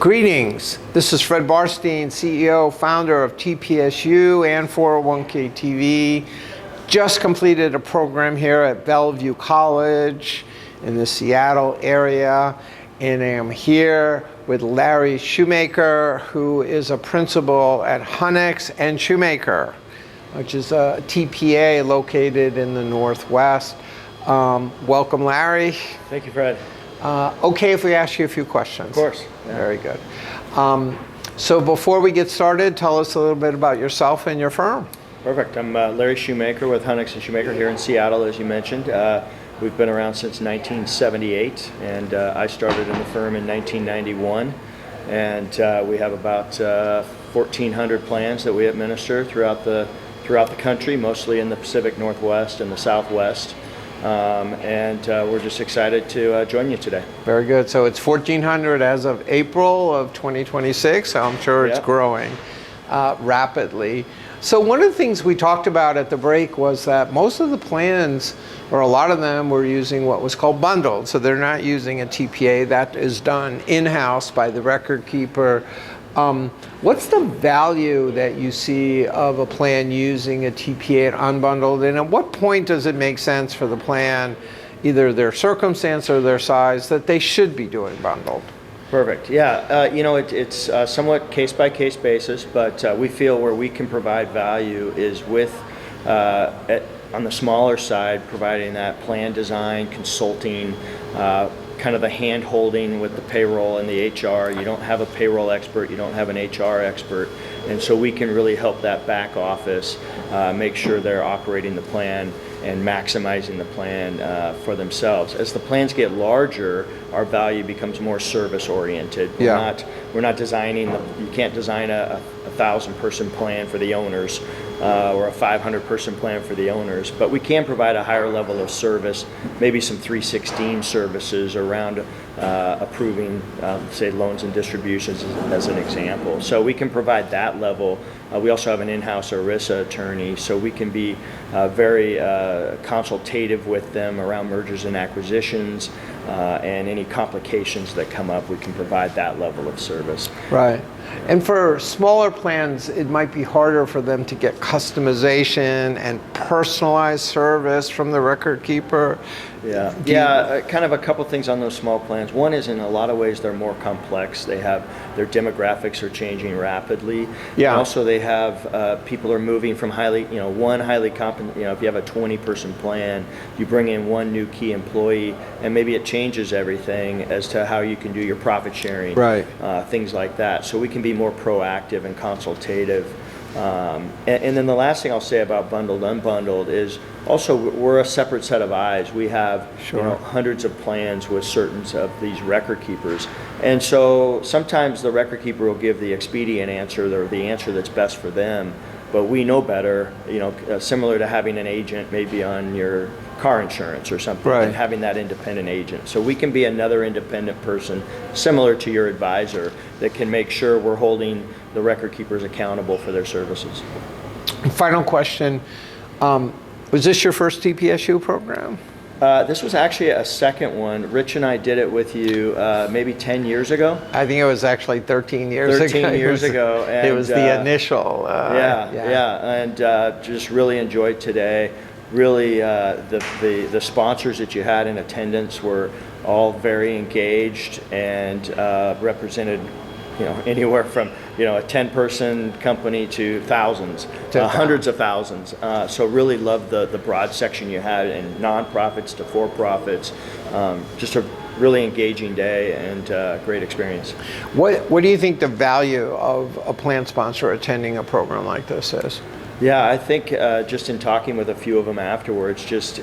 Greetings. This is Fred Barstein, CEO, founder of TPSU and 401k TV. Just completed a program here at Bellevue College in the Seattle area, and I'm here with Larry Shoemaker, who is a principal at Hunnex Shoemaker, which is a TPA located in the Northwest. Welcome, Larry. Thank you, Fred. Okay if we ask you a few questions? Of course. Yeah. Very good. So before we get started, tell us a little bit about yourself and your firm. Perfect. I'm Larry Shoemaker with Hunnex Shoemaker here in Seattle, as you mentioned. We've been around since 1978, and I started in the firm in 1991. And we have about 1,400 plans that we administer throughout the country, mostly in the Pacific Northwest and the Southwest. And we're just excited to join you today. Very good. So it's 1,400 as of April of 2026. So I'm sure it's growing rapidly. So one of the things we talked about at the break was that most of the plans, or a lot of them, were using what was called bundled. So they're not using a TPA. That is done in-house by the record keeper. What's the value that you see of a plan using a TPA and unbundled, and at what point does it make sense for the plan, either their circumstance or their size, that they should be doing bundled? Perfect. Yeah, it's somewhat case-by-case basis, but we feel where we can provide value is with, on the smaller side, providing that plan design, consulting, kind of the hand-holding with the payroll and the HR. You don't have a payroll expert, you don't have an HR expert, and so we can really help that back office make sure they're operating the plan and maximizing the plan for themselves. As the plans get larger, our value becomes more service-oriented. Yeah. We're not designing, you can't design a 1,000-person plan for the owners or a 500-person plan for the owners, but we can provide a higher level of service, maybe some 316 services around approving, say, loans and distributions as an example. So we can provide that level. We also have an in-house ERISA attorney, so we can be very consultative with them around mergers and acquisitions and any complications that come up. We can provide that level of service. Right. And for smaller plans, it might be harder for them to get customization and personalized service from the record keeper. Yeah, kind of a couple things on those small plans. One is, in a lot of ways, they're more complex. Their demographics are changing rapidly. Yeah. And also, they have people are moving from if you have a 20-person plan, you bring in one new key employee, and maybe it changes everything as to how you can do your profit sharing. Right. Things like that. So we can be more proactive and consultative. And then the last thing I'll say about bundled, unbundled is also we're a separate set of eyes. We have hundreds of plans with certain of these record keepers. And so sometimes the record keeper will give the expedient answer or the answer that's best for them, but we know better, similar to having an agent maybe on your car insurance or something, right, and having that independent agent. So we can be another independent person similar to your advisor that can make sure we're holding the record keepers accountable for their services. Final question. Was this your first TPSU program? This was actually a second one. Rich and I did it with you maybe 10 years ago. I think it was actually 13 years ago. 13 years ago. And, it was the initial. And just really enjoyed today. Really, the sponsors that you had in attendance were all very engaged and represented, anywhere from a 10-person company to thousands, hundreds of thousands. So really loved the broad section you had, and nonprofits to for-profits. Just a really engaging day and great experience. What do you think the value of a plan sponsor attending a program like this is? Yeah, I think just in talking with a few of them afterwards, just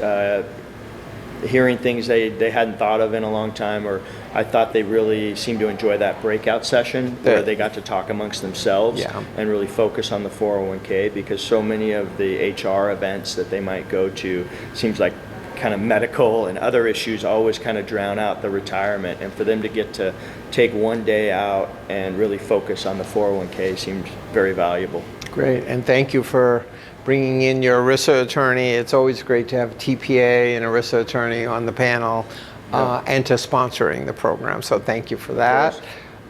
hearing things they hadn't thought of in a long time, or I thought they really seemed to enjoy that breakout session where they got to talk amongst themselves and really focus on the 401k, because so many of the HR events that they might go to seems like kind of medical and other issues always kind of drown out the retirement, and for them to get to take one day out and really focus on the 401k seemed very valuable. Great, and thank you for bringing in your ERISA attorney. It's always great to have a TPA and ERISA attorney on the panel and to sponsoring the program, so thank you for that.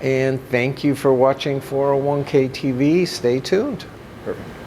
And thank you for watching 401k TV. Stay tuned. Perfect.